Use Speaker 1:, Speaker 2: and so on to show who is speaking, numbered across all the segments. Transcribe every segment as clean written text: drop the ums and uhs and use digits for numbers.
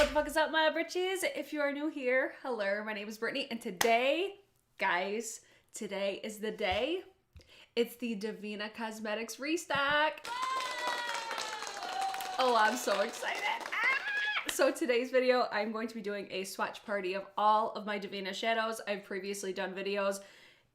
Speaker 1: What the fuck is up, my britches? If you are new here, hello, my name is Brittany, and today, guys, today is the day. It's the Devinah Cosmetics restock. Oh, I'm so excited. So today's video, I'm going to be doing a swatch party of all of my Devinah shadows. I've previously done videos,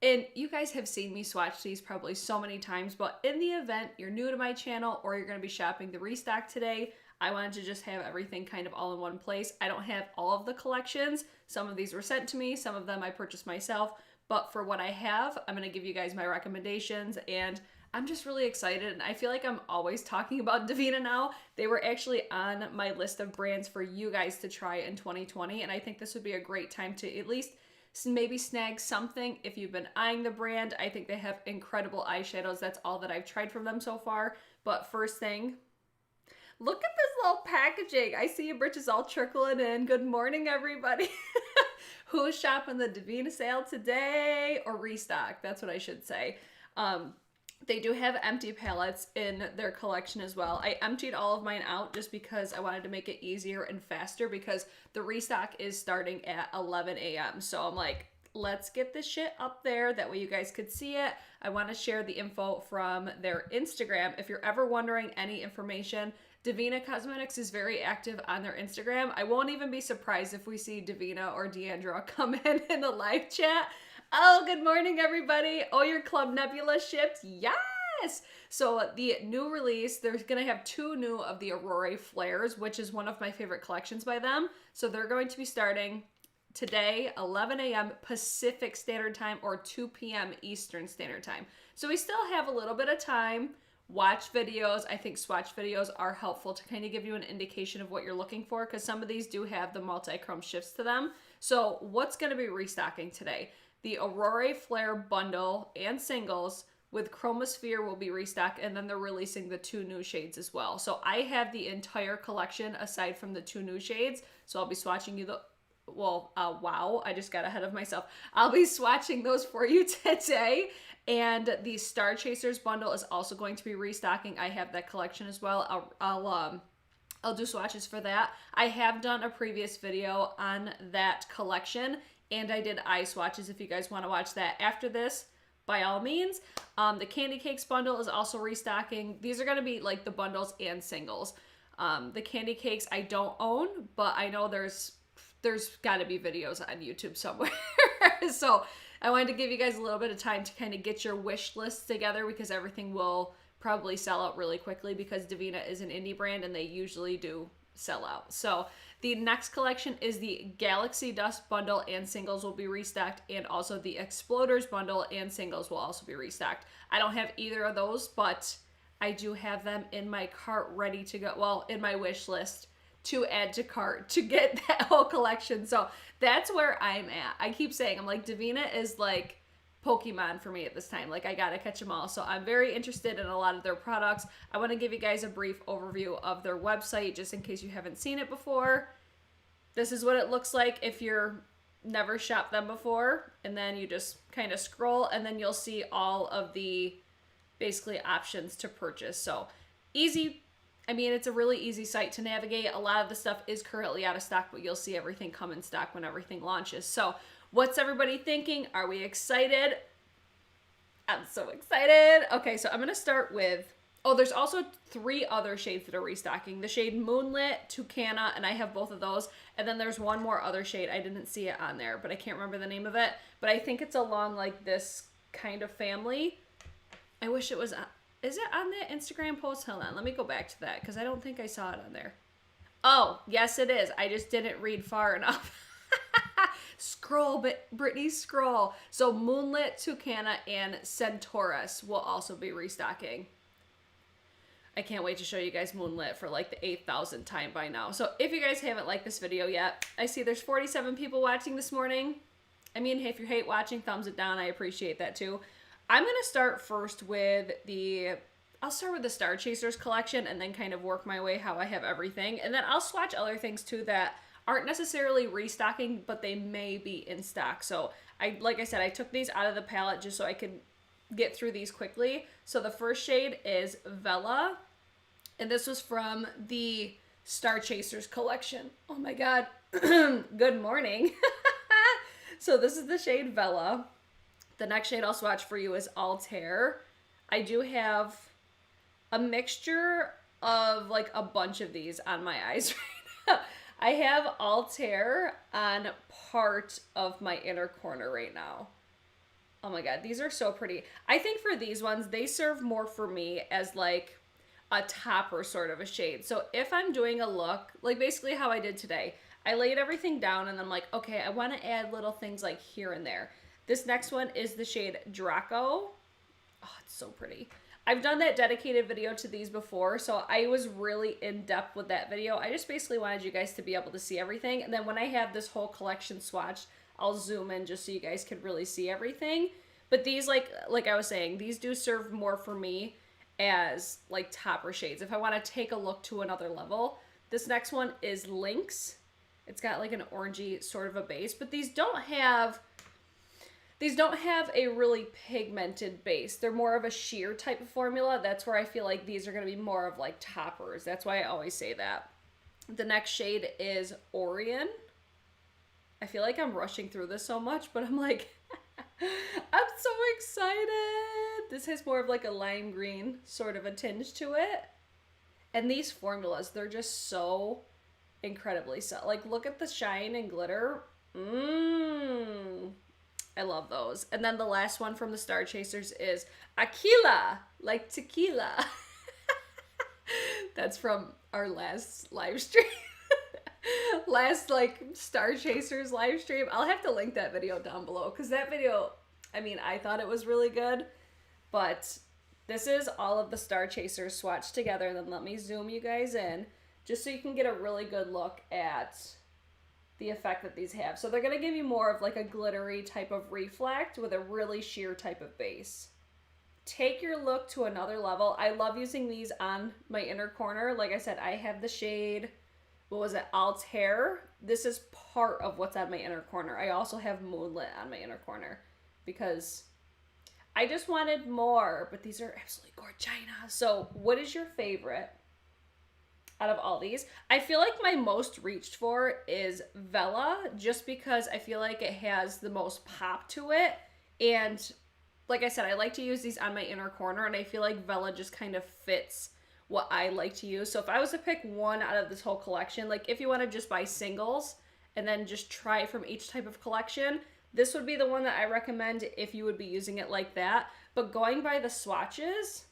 Speaker 1: and you guys have seen me swatch these probably so many times, but in the event you're new to my channel or you're going to be shopping the restock today, I wanted to just have everything kind of all in one place. I don't have all of the collections. Some of these were sent to me, some of them I purchased myself, but for what I have, I'm going to give you guys my recommendations, and I'm just really excited, and I feel like I'm always talking about Devinah now. They were actually on my list of brands for you guys to try in 2020, and I think this would be a great time to at least maybe snag something if you've been eyeing the brand. I think they have incredible eyeshadows. That's all that I've tried from them so far. But first thing, look at this little packaging. I see you britches all trickling in. Good morning, everybody. Who's shopping the Devinah sale today? Or restock, that's what I should say. They do have empty palettes in their collection as well. I emptied all of mine out just because I wanted to make it easier and faster because the restock is starting at 11 a.m. So I'm like, let's get this shit up there. That way you guys could see it. I want to share the info from their Instagram. If you're ever wondering any information, Devinah Cosmetics is very active on their Instagram. I won't even be surprised if we see Devinah or Deandra come in the live chat. Oh, good morning, everybody. Oh, your Club Nebula shipped? Yes! So the new release, they're going to have two new of the Aurora Flares, which is one of my favorite collections by them. So they're going to be starting today, 11 a.m. Pacific Standard Time or 2 p.m. Eastern Standard Time. So we still have a little bit of time. Watch videos. I think swatch videos are helpful to kind of give you an indication of what you're looking for because some of these do have the multi-chrome shifts to them. So what's going to be restocking today? The Aurora Flare bundle and singles with Chromosphere will be restocked, and then they're releasing the two new shades as well. So I have the entire collection aside from the two new shades. So I'll be swatching you the... Well, wow, I just got ahead of myself. I'll be swatching those for you today. And the Star Chasers bundle is also going to be restocking. I have that collection as well. I'll do swatches for that. I have done a previous video on that collection, and I did eye swatches if you guys want to watch that after this, by all means. The Candy Cakes bundle is also restocking. These are going to be like the bundles and singles. The Candy Cakes I don't own, but I know there's got to be videos on YouTube somewhere. So I wanted to give you guys a little bit of time to kind of get your wish lists together because everything will probably sell out really quickly because Devinah is an indie brand and they usually do sell out. So the next collection is the Galaxy Dust bundle and singles will be restocked, and also the Exploders bundle and singles will also be restocked. I don't have either of those, but I do have them in my cart ready to go. Well, in my wish list to add to cart to get that whole collection. So that's where I'm at. I keep saying, I'm like, Devinah is like Pokemon for me at this time. Like, I gotta catch them all. So I'm very interested in a lot of their products. I want to give you guys a brief overview of their website just in case you haven't seen it before. This is what it looks like if you're never shopped them before, and then you just kind of scroll and then you'll see all of the basically options to purchase. So easy. I mean, it's a really easy site to navigate. A lot of the stuff is currently out of stock, but you'll see everything come in stock when everything launches. So what's everybody thinking? Are we excited? I'm so excited. Okay, so I'm going to start with, oh, there's also 3 other shades that are restocking. The shade Moonlit, Toucanna, and I have both of those. And then there's one more other shade. I didn't see it on there, but I can't remember the name of it. But I think it's along like this kind of family. I wish it was... Is it on the Instagram post? Hold on, let me go back to that because I don't think I saw it on there. Oh, yes it is. I just didn't read far enough. Scroll, but Brittany, scroll. So Moonlit, Toucanna, and Centaurus will also be restocking. I can't wait to show you guys Moonlit for like the 8,000th time by now. So if you guys haven't liked this video yet, I see there's 47 people watching this morning. I mean, if you hate watching, thumbs it down. I appreciate that too. I'm going to start first with I'll start with the Star Chasers collection and then kind of work my way how I have everything. And then I'll swatch other things too that aren't necessarily restocking, but they may be in stock. So like I said, I took these out of the palette just so I could get through these quickly. So the first shade is Vella, and this was from the Star Chasers collection. Oh my god. Good morning. So this is the shade Vella. The next shade I'll swatch for you is Altair. I do have a mixture of like a bunch of these on my eyes right now. I have Altair on part of my inner corner right now. Oh my god, these are so pretty. I think for these ones, they serve more for me as like a topper sort of a shade. So if I'm doing a look, like basically how I did today, I laid everything down and I'm like, okay, I want to add little things like here and there. This next one is the shade Draco. Oh, it's so pretty. I've done that dedicated video to these before, so I was really in depth with that video. I just basically wanted you guys to be able to see everything. And then when I have this whole collection swatched, I'll zoom in just so you guys could really see everything. But these, like I was saying, these do serve more for me as like topper shades. If I want to take a look to another level, this next one is Lynx. It's got like an orangey sort of a base, but these don't have a really pigmented base. They're more of a sheer type of formula. That's where I feel like these are going to be more of like toppers. That's why I always say that. The next shade is Orion. I feel like I'm rushing through this so much, but I'm like, I'm so excited. This has more of like a lime green sort of a tinge to it. And these formulas, they're just so incredibly so. Like, look at the shine and glitter. I love those. And then the last one from the Star Chasers is Aquila, like tequila. That's from our last live stream. Last like Star Chasers live stream. I'll have to link that video down below because that video, I mean, I thought it was really good. But this is all of the Star Chasers swatched together. And then let me zoom you guys in just so you can get a really good look at the effect that these have. So they're going to give you more of like a glittery type of reflect with a really sheer type of base. Take your look to another level. I love using these on my inner corner. Like I said, I have the shade, what was it, Altair. This is part of what's on my inner corner. I also have Moonlit on my inner corner because I just wanted more, but these are absolutely gorgeous. So what is your favorite out of all these? I feel like my most reached for is Vella, just because I feel like it has the most pop to it. And like I said, I like to use these on my inner corner, and I feel like Vella just kind of fits what I like to use. So if I was to pick one out of this whole collection, like if you want to just buy singles and then just try it from each type of collection, this would be the one that I recommend if you would be using it like that. But going by the swatches,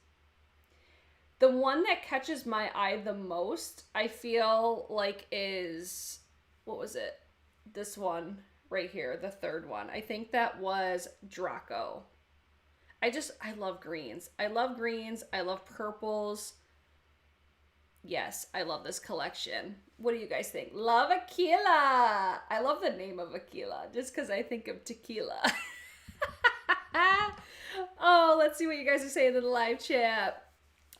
Speaker 1: the one that catches my eye the most, I feel like is, what was it? This one right here, the third one. I think that was Draco. I love greens. I love greens. I love purples. Yes, I love this collection. What do you guys think? Love Aquila. I love the name of Aquila just because I think of tequila. Oh, let's see what you guys are saying in the live chat.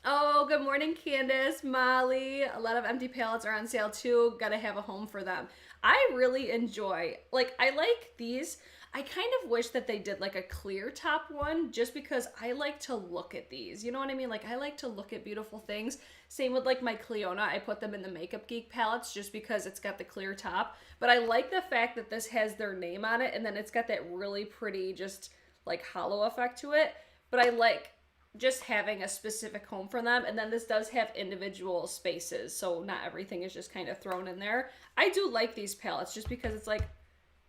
Speaker 1: Oh, good morning, Candace, Molly. A lot of empty palettes are on sale too. Gotta have a home for them. I really enjoy, like, I like these. I kind of wish that they did like a clear top one just because I like to look at these. You know what I mean? Like, I like to look at beautiful things. Same with like my Cleona. I put them in the Makeup Geek palettes just because it's got the clear top. But I like the fact that this has their name on it and then it's got that really pretty just like hollow effect to it. But I like just having a specific home for them. And then this does have individual spaces, so not everything is just kind of thrown in there. I do like these palettes just because it's like,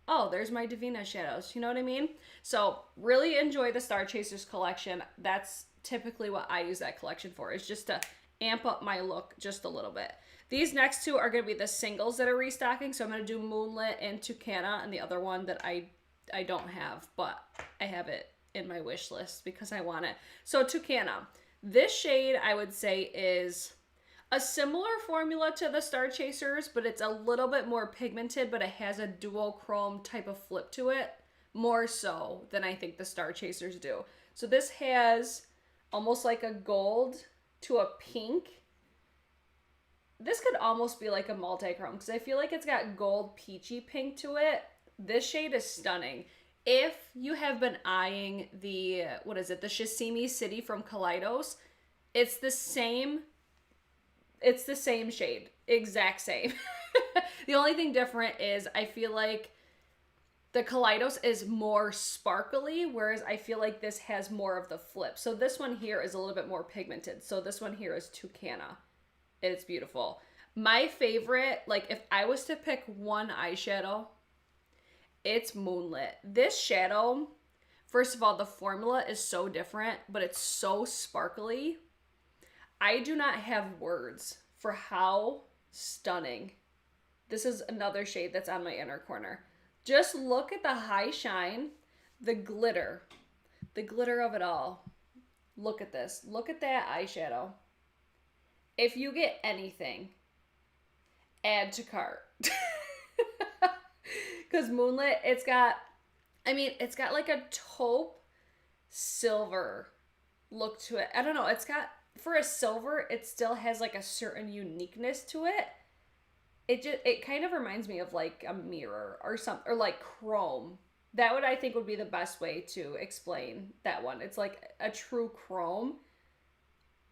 Speaker 1: oh, there's my Devinah shadows. You know what I mean? So really enjoy the Star Chasers collection. That's typically what I use that collection for, is just to amp up my look just a little bit. These next two are going to be the singles that are restocking. So I'm going to do Moonlit and Toucanna, and the other one that I don't have, but I have it in my wish list because I want it. So Toucanna. This shade I would say is a similar formula to the Star Chasers, but it's a little bit more pigmented, but it has a duochrome type of flip to it, more so than I think the Star Chasers do. So this has almost like a gold to a pink. This could almost be like a multi-chrome because I feel like it's got gold peachy pink to it. This shade is stunning. If you have been eyeing the, what is it, the Shissimi City from Kaleidos, it's the same It's the same shade. Exact same. The only thing different is I feel like the Kaleidos is more sparkly, whereas I feel like this has more of the flip. So this one here is a little bit more pigmented. So this one here is Toucanna. It's beautiful. My favorite, like if I was to pick one eyeshadow, it's Moonlit. This shadow, first of all, the formula is so different, but it's so sparkly. I do not have words for how stunning. This is another shade that's on my inner corner. Just look at the high shine, the glitter of it all. Look at this. Look at that eyeshadow. If you get anything, add to cart. Because Moonlit, it's got like a taupe silver look to it. I don't know. It's got, for a silver, it still has like a certain uniqueness to it. It kind of reminds me of like a mirror or something, or like chrome. That would, I think, would be the best way to explain that one. It's like a true chrome.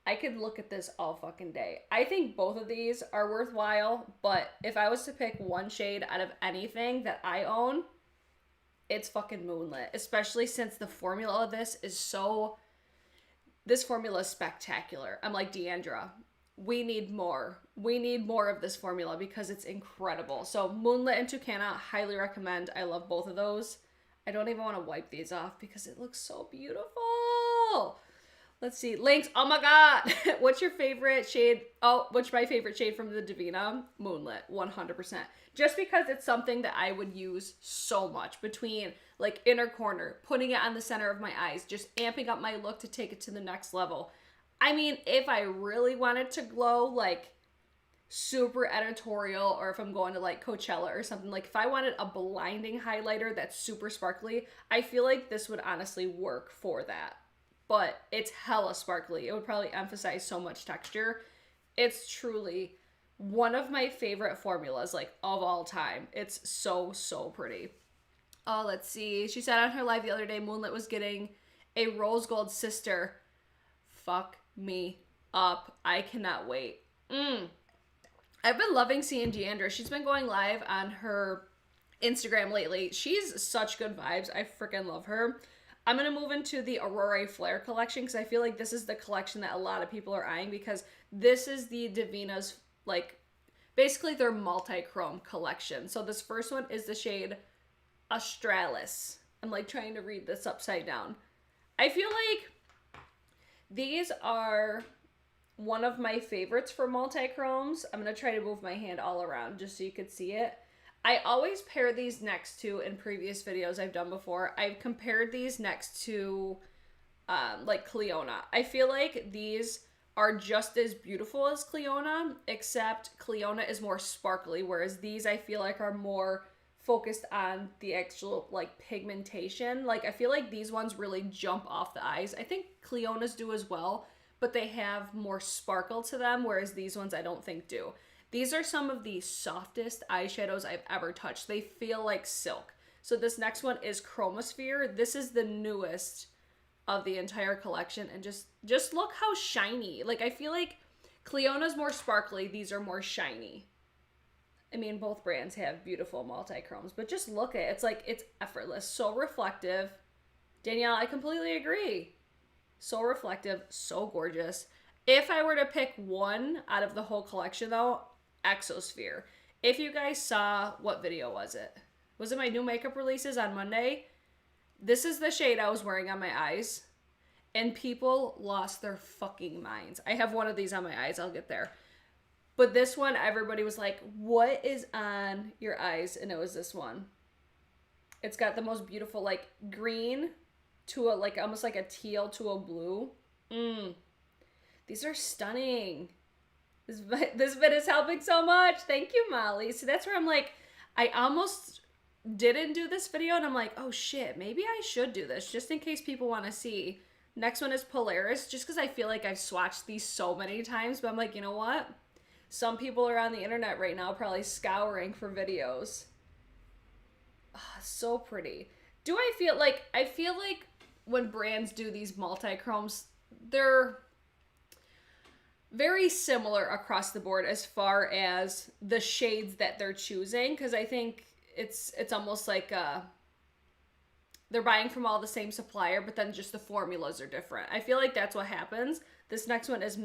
Speaker 1: I could look at this all fucking day. I think both of these are worthwhile, but if I was to pick one shade out of anything that I own, it's fucking Moonlit. Especially since the formula of this is so... This formula is spectacular. I'm like, Deandra, we need more. We need more of this formula because it's incredible. So Moonlit and Toucanna, highly recommend. I love both of those. I don't even want to wipe these off because it looks so beautiful. Let's see. Lynx, oh my God. What's your favorite shade? Oh, what's my favorite shade from the Devinah? Moonlit, 100%. Just because it's something that I would use so much between like inner corner, putting it on the center of my eyes, just amping up my look to take it to the next level. I mean, if I really wanted to glow like super editorial, or if I'm going to like Coachella or something, like if I wanted a blinding highlighter that's super sparkly, I feel like this would honestly work for that. But it's hella sparkly. It would probably emphasize so much texture. It's truly one of my favorite formulas, like, of all time. It's so, so pretty. Oh, let's see. She said on her live the other day, Moonlit was getting a rose gold sister. Fuck me up. I cannot wait. I've been loving seeing Deandra. She's been going live on her Instagram lately. She's such good vibes. I freaking love her. I'm going to move into the Aurora Flare collection because I feel like this is the collection that a lot of people are eyeing, because this is the Devinah's, like, basically their multi-chrome collection. So this first one is the shade Astralis. I'm like trying to read this upside down. I feel like these are one of my favorites for multi-chromes. I'm going to try to move my hand all around just so you could see it. I always pair these next to, in previous videos I've done before, I've compared these next to like Cleona. I feel like these are just as beautiful as Cleona, except Cleona is more sparkly, whereas these I feel like are more focused on the actual like pigmentation. Like I feel like these ones really jump off the eyes. I think Cleona's do as well, but they have more sparkle to them, whereas these ones I don't think do. These are some of the softest eyeshadows I've ever touched. They feel like silk. So this next one is Chromosphere. This is the newest of the entire collection, and just look how shiny. Like I feel like Cleona's more sparkly, these are more shiny. I mean, both brands have beautiful multi-chromes, but just look at it. It's like, it's effortless, so reflective. Danielle, I completely agree. So reflective, so gorgeous. If I were to pick one out of the whole collection though, Exosphere. If you guys saw, what video was it? Was it my new makeup releases on Monday? This is the shade I was wearing on my eyes, and people lost their fucking minds. I have one of these on my eyes, I'll get there. But this one, everybody was like, what is on your eyes? And it was this one. It's got the most beautiful, like, green to a, like, almost like a teal to a blue. These are stunning. This vid is helping so much. Thank you, Molly. So that's where I'm like, I almost didn't do this video, and I'm like, oh shit, maybe I should do this just in case people want to see. Next one is Polaris, just because I feel like I've swatched these so many times, but I'm like, you know what? Some people are on the internet right now probably scouring for videos. Oh, so pretty. I feel like when brands do these multi-chromes, they're very similar across the board as far as the shades that they're choosing, because I think it's almost like they're buying from all the same supplier, but then just the formulas are different. I feel like that's what happens. This next one is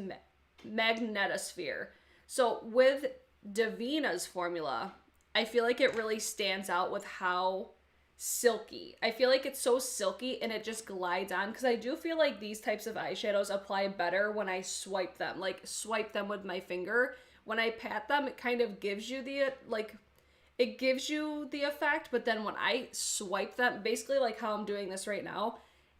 Speaker 1: Magnetosphere. So with Devinah's formula, I feel like it really stands out with how silky. I feel like it's so silky and it just glides on, because I do feel like these types of eyeshadows apply better when I swipe them, like swipe them with my finger. When I pat them, it kind of gives you the, like, it gives you the effect, but then when I swipe them, basically like how I'm doing this right now,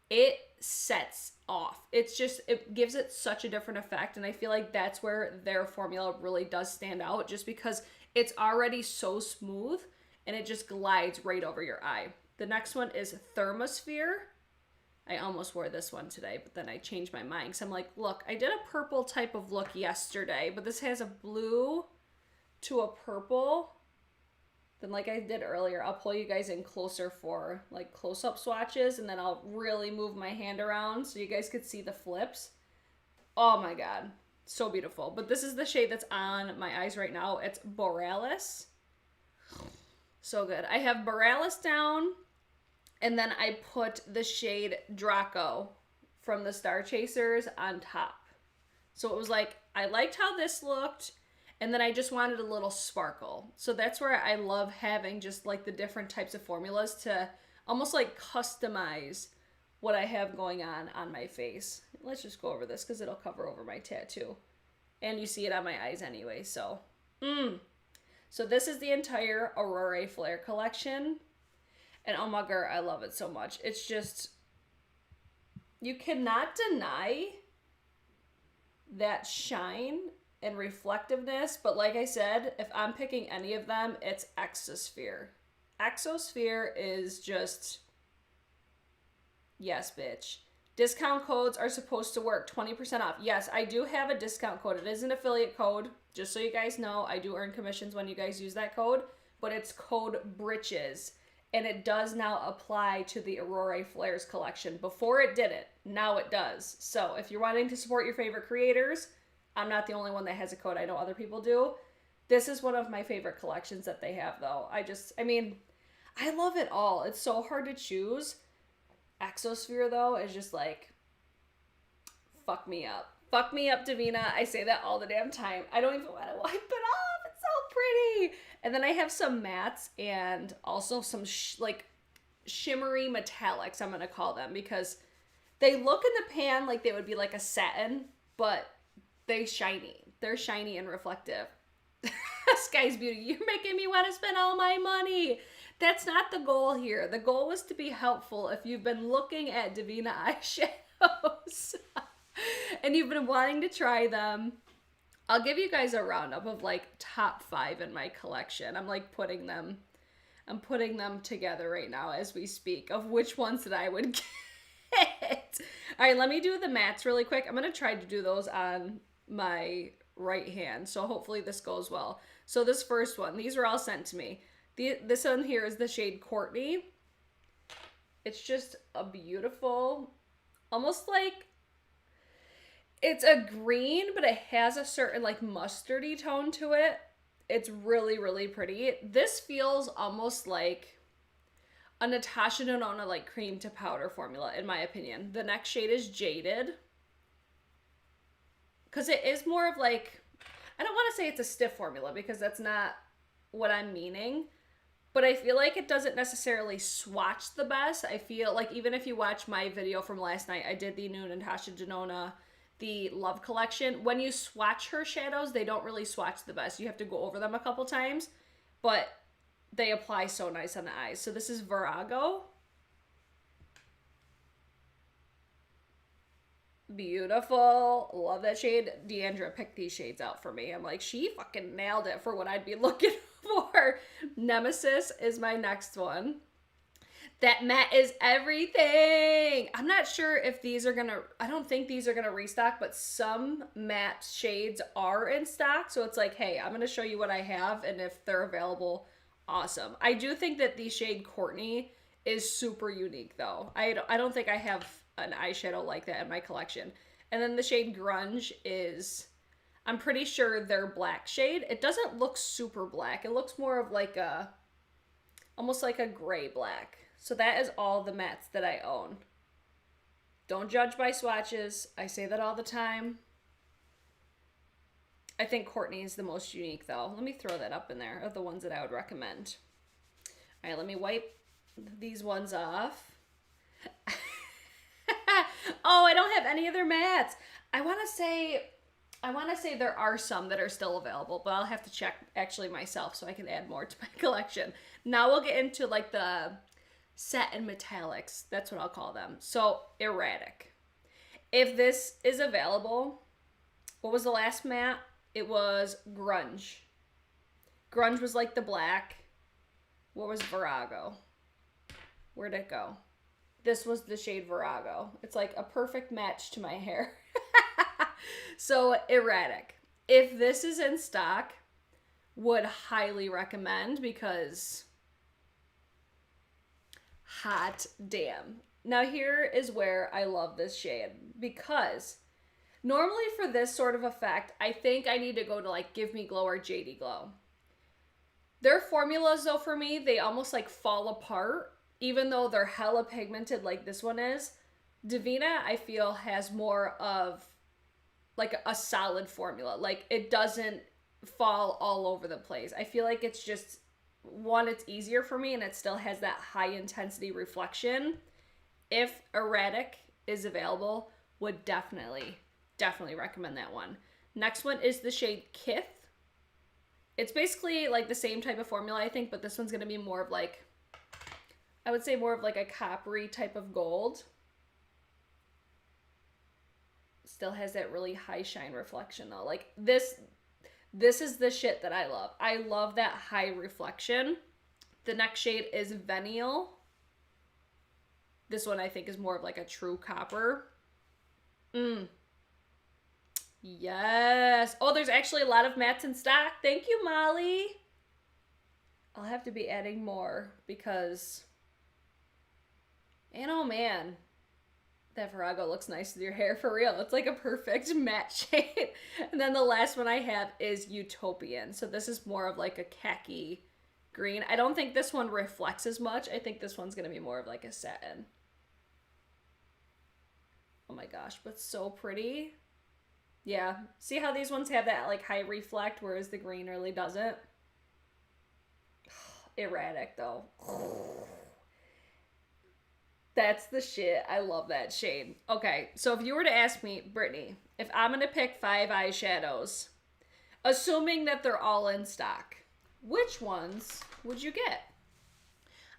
Speaker 1: it sets off. It's just, it gives it such a different effect, and I feel like that's where their formula really does stand out, just because it's already so smooth and it just glides right over your eye. The next one is Thermosphere. I almost wore this one today, but then I changed my mind because I'm like, look, I did a purple type of look yesterday, but this has a blue to a purple. Then like I did earlier, I'll pull you guys in closer for like close-up swatches, and then I'll really move my hand around so you guys could see the flips. Oh my god, so beautiful. But this is the shade that's on my eyes right now. It's Borealis. So good. I have Borealis down, and then I put the shade Draco from the Star Chasers on top. So it was like, I liked how this looked, and then I just wanted a little sparkle. So that's where I love having just like the different types of formulas to almost like customize what I have going on my face. Let's just go over this because it'll cover over my tattoo. And you see it on my eyes anyway, so. So this is the entire Aurora Flare collection. And oh my god, I love it so much. It's just, you cannot deny that shine and reflectiveness, but like I said, if I'm picking any of them, it's Exosphere. Exosphere is just, yes, bitch. Discount codes are supposed to work 20% off. Yes, I do have a discount code. It is an affiliate code. Just so you guys know, I do earn commissions when you guys use that code, but it's code BRITCHES, and it does now apply to the Aurora Flares collection. Before it didn't, now it does. So if you're wanting to support your favorite creators, I'm not the only one that has a code. I know other people do. This is one of my favorite collections that they have, though. I mean, I love it all. It's so hard to choose. Exosphere, though, is just like, fuck me up. Fuck me up, Devinah. I say that all the damn time. I don't even want to wipe it off. It's so pretty. And then I have some mattes and also some like shimmery metallics, I'm going to call them, because they look in the pan like they would be like a satin, but they're shiny. They're shiny and reflective. Sky's Beauty, you're making me want to spend all my money. That's not the goal here. The goal was to be helpful if you've been looking at Devinah eyeshadows and you've been wanting to try them. I'll give you guys a roundup of like top 5 in my collection. I'm like putting them together right now as we speak of which ones that I would get. All right, let me do the mattes really quick. I'm going to try to do those on my right hand, so hopefully this goes well. So this first one, these were all sent to me. This one here is the shade Courtney. It's just a beautiful, almost like, it's a green, but it has a certain like mustardy tone to it. It's really, really pretty. This feels almost like a Natasha Denona like cream to powder formula, in my opinion. The next shade is Jaded, because it is more of like, I don't want to say it's a stiff formula because that's not what I'm meaning, but I feel like it doesn't necessarily swatch the best. I feel like even if you watch my video from last night, I did the new Natasha Denona, the Love collection. When you swatch her shadows, they don't really swatch the best. You have to go over them a couple times, but they apply so nice on the eyes. So this is Virago. Beautiful. Love that shade. Deandra picked these shades out for me. I'm like, she fucking nailed it for what I'd be looking for. Nemesis is my next one. That matte is everything. I'm not sure if these are gonna, I don't think these are gonna restock, but some matte shades are in stock. So it's like, hey, I'm gonna show you what I have, and if they're available, awesome. I do think that the shade Courtney is super unique though. I don't think I have an eyeshadow like that in my collection. And then the shade Grunge is I'm pretty sure they're black shade. It doesn't look super black. It looks more of like a, almost like a gray black. So that is all the mattes that I own. Don't judge by swatches. I say that all the time. I think Courtney is the most unique though. Let me throw that up in there of the ones that I would recommend. All right, let me wipe these ones off. Oh, I don't have any other mattes. I want to say there are some that are still available, but I'll have to check actually myself so I can add more to my collection. Now we'll get into like the satin metallics. That's what I'll call them. So erratic. If this is available, what was the last matte? It was Grunge. Grunge was like the black. What was Virago? Where'd it go? This was the shade Virago. It's like a perfect match to my hair. So erratic. If this is in stock, would highly recommend because hot damn. Now here is where I love this shade because normally for this sort of effect, I think I need to go to like Give Me Glow or JD Glow. Their formulas though for me, they almost like fall apart even though they're hella pigmented like this one is. Devinah, I feel, has more of like a solid formula. Like it doesn't fall all over the place. I feel like it's just, one, it's easier for me and it still has that high intensity reflection. If erratic is available, would definitely recommend that one. Next one is the shade Kiff. It's basically like the same type of formula, I think, but this one's going to be more of like, I would say more of like a coppery type of gold. Still has that really high shine reflection though. Like this is the shit that I love. I love that high reflection. The next shade is Venial. This one I think is more of like a true copper. Yes. Oh, there's actually a lot of mattes in stock. Thank you, Molly. I'll have to be adding more because, man, oh man, that Virago looks nice with your hair for real. It's like a perfect matte shade. And then the last one I have is Utopian. So this is more of like a khaki green. I don't think this one reflects as much. I think this one's going to be more of like a satin. Oh my gosh, but so pretty. Yeah. See how these ones have that like high reflect, whereas the green really doesn't? Erratic though. That's the shit. I love that shade. Okay, so if you were to ask me, Brittany, if I'm going to pick 5 eyeshadows, assuming that they're all in stock, which ones would you get?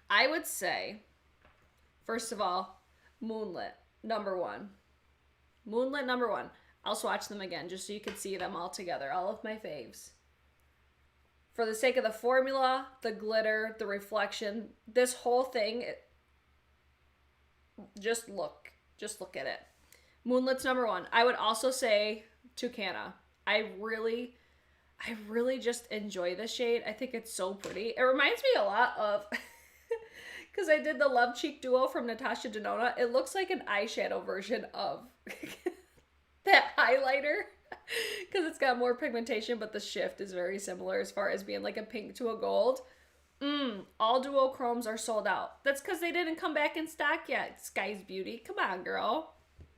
Speaker 1: I would say, first of all, Moonlit, number 1. Moonlit, number 1. I'll swatch them again just so you can see them all together, all of my faves. For the sake of the formula, the glitter, the reflection, this whole thing, just look at it. Moonlit's number 1. I would also say Toucanna. I really just enjoy this shade. I think it's so pretty. It reminds me a lot of, because I did the Love Cheek Duo from Natasha Denona. It looks like an eyeshadow version of that highlighter because it's got more pigmentation, but the shift is very similar as far as being like a pink to a gold. All duochromes are sold out. That's because they didn't come back in stock yet. Sky's Beauty. Come on, girl.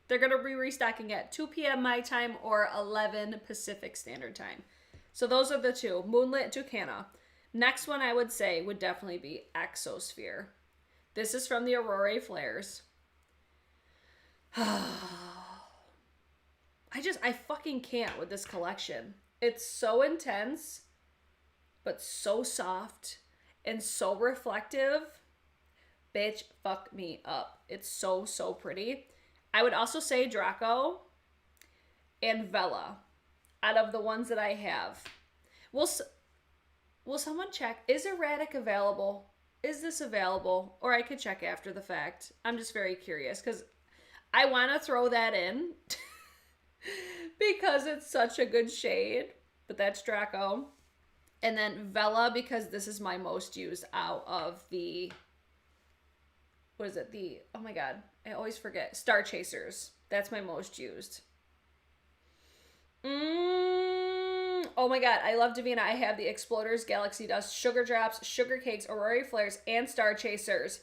Speaker 1: They're going to be restocking at 2 p.m. my time or 11 Pacific Standard Time. So those are the two. Moonlit, Toucanna. Next one I would say would definitely be Exosphere. This is from the Aurora Flares. I fucking can't with this collection. It's so intense, but so soft and so reflective. Bitch, fuck me up. It's so, so pretty. I would also say Draco and Vella out of the ones that I have. Will someone check? Is Erratic available? Is this available? Or I could check after the fact. I'm just very curious because I want to throw that in because it's such a good shade. But that's Draco. And then Vella, because this is my most used out of the, what is it? Oh my God, I always forget. Star Chasers. That's my most used. Oh my god, I love Devinah. I have the Exploders, Galaxy Dust, Sugar Drops, Sugar Cakes, Aurora Flares, and Star Chasers.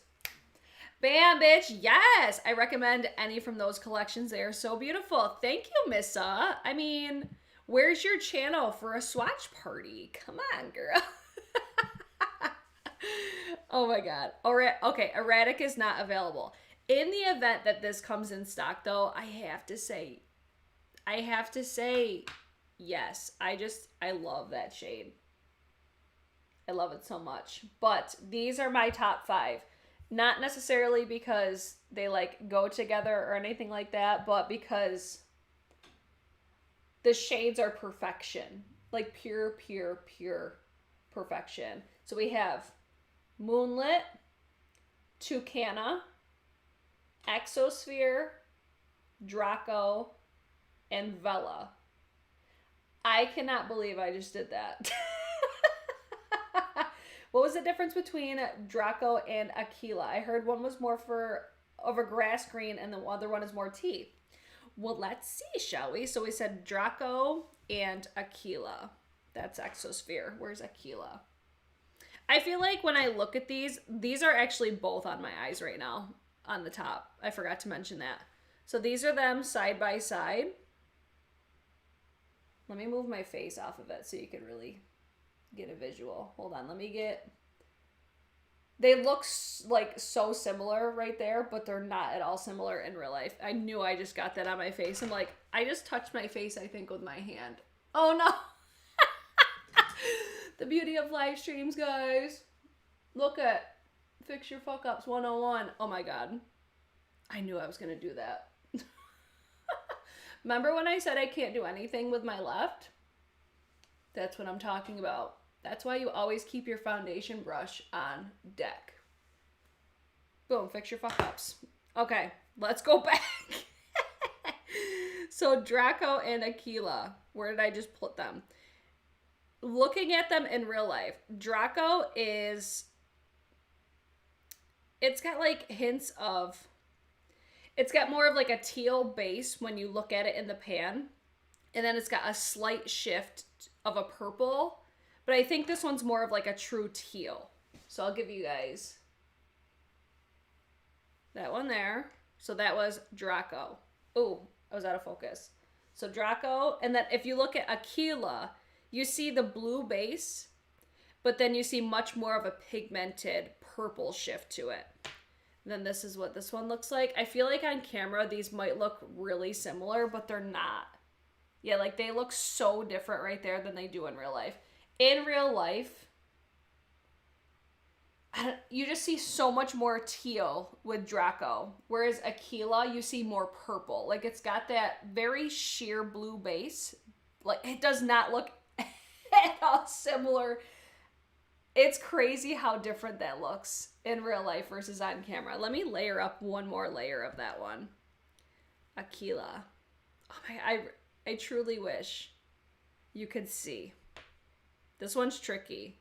Speaker 1: Bam, bitch. Yes. I recommend any from those collections. They are so beautiful. Thank you, Missa. I mean, where's your channel for a swatch party? Come on, girl. Oh my god. Okay, Erratic is not available. In the event that this comes in stock, though, I have to say, yes. I love that shade. I love it so much. But these are my top 5. Not necessarily because they like go together or anything like that, but because the shades are perfection. Like pure perfection. So we have Moonlit, Toucanna, Exosphere, Draco, and Vella. I cannot believe I just did that. What was the difference between Draco and Aquila? I heard one was more of a grass green and the other one is more tea. Well, let's see, shall we? So we said Draco and Aquila. That's Exosphere. Where's Aquila? I feel like when I look at these are actually both on my eyes right now on the top. I forgot to mention that. So these are them side by side. Let me move my face off of it so you can really get a visual. Hold on, they look like so similar right there, but they're not at all similar in real life. I knew I just got that on my face. I'm like, I just touched my face, I think, with my hand. Oh no. The beauty of live streams, guys. Look at Fix Your Fuck Ups 101. Oh my god. I knew I was gonna do that. Remember when I said I can't do anything with my left? That's what I'm talking about. That's why you always keep your foundation brush on deck. Boom, fix your fuck ups. Okay, let's go back. So Draco and Aquila, where did I just put them? Looking at them in real life, Draco it's got like hints of, it's got more of like a teal base when you look at it in the pan. And then it's got a slight shift of a purple. But I think this one's more of like a true teal. So I'll give you guys that one there. So that was Draco. Oh, I was out of focus. So Draco. And then if you look at Aquila, you see the blue base. But then you see much more of a pigmented purple shift to it. And then this is what this one looks like. I feel like on camera these might look really similar, but they're not. Yeah, like they look so different right there than they do in real life. In real life, you just see so much more teal with Draco. Whereas Aquila, you see more purple. Like it's got that very sheer blue base. Like it does not look at all similar. It's crazy how different that looks in real life versus on camera. Let me layer up one more layer of that one. Aquila. Oh my, I truly wish you could see. This one's tricky.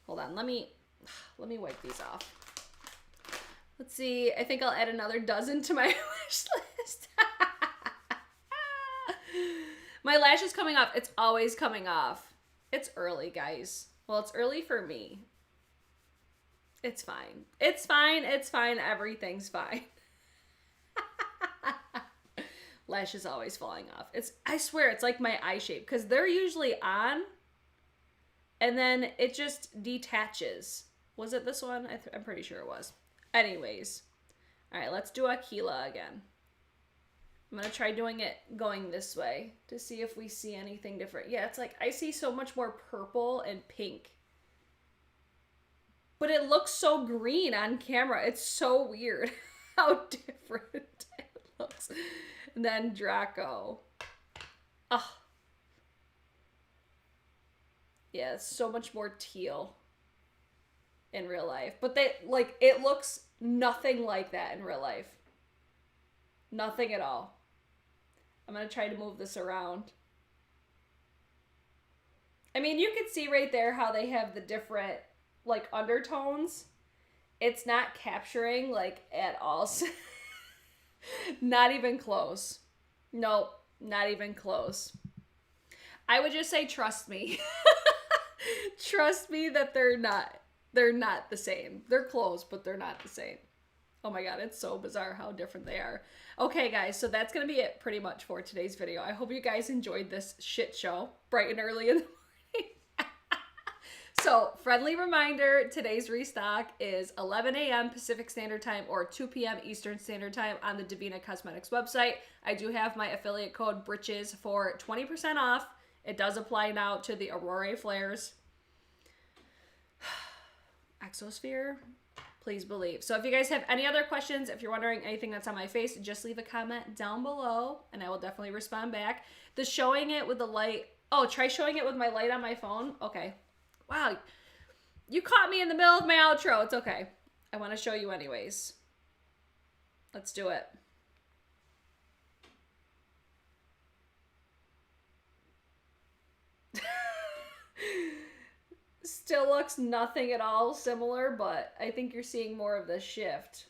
Speaker 1: Hold on, let me wipe these off. Let's see, I think I'll add another dozen to my wish list. My lash is coming off. It's always coming off. It's early, guys. Well, it's early for me. It's fine. It's fine. It's fine. Everything's fine. Lash is always falling off. I swear, it's like my eye shape because they're usually on and then it just detaches. Was it this one? I'm pretty sure it was. Anyways. All right, let's do Aquila again. I'm going to try doing it going this way to see if we see anything different. Yeah, it's like I see so much more purple and pink. But it looks so green on camera. It's so weird how different it looks. And then Draco. Oh. Yeah, it's so much more teal in real life. But it looks nothing like that in real life. Nothing at all. I'm going to try to move this around. I mean, you can see right there how they have the different, like, undertones. It's not capturing, like, at all. Not even close. Nope. Not even close. I would just say trust me. Trust me that they're not the same. They're close, but they're not the same. Oh my god, it's so bizarre how different they are. Okay guys, so that's gonna be it pretty much for today's video. I hope you guys enjoyed this shit show bright and early in the morning. So, friendly reminder, today's restock is 11 a.m. Pacific Standard Time or 2 p.m. Eastern Standard Time on the Devinah Cosmetics website. I do have my affiliate code BRITCHES for 20% off. It does apply now to the Aurora flares. Exosphere, please believe. So if you guys have any other questions, if you're wondering anything that's on my face, just leave a comment down below and I will definitely respond back. The showing it with the light, oh, try showing it with my light on my phone. Okay. Wow. You caught me in the middle of my outro. It's okay. I want to show you anyways. Let's do it. Still looks nothing at all similar, but I think you're seeing more of the shift.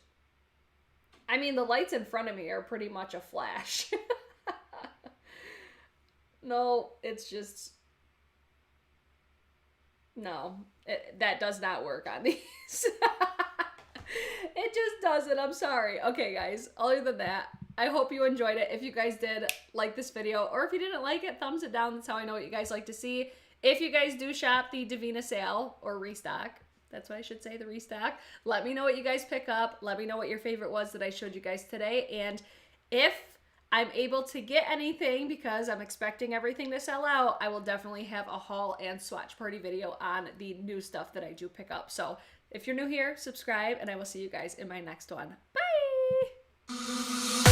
Speaker 1: I mean, the lights in front of me are pretty much a flash. No, it's just... No, that does not work on these. It just doesn't. I'm sorry. Okay, guys, other than that, I hope you enjoyed it. If you guys did like this video, or if you didn't like it, thumbs it down. That's how I know what you guys like to see. If you guys do shop the Devinah sale or restock, that's what I should say, the restock, let me know what you guys pick up. Let me know what your favorite was that I showed you guys today. And if I'm able to get anything, because I'm expecting everything to sell out, I will definitely have a haul and swatch party video on the new stuff that I do pick up. So if you're new here, subscribe, and I will see you guys in my next one. Bye!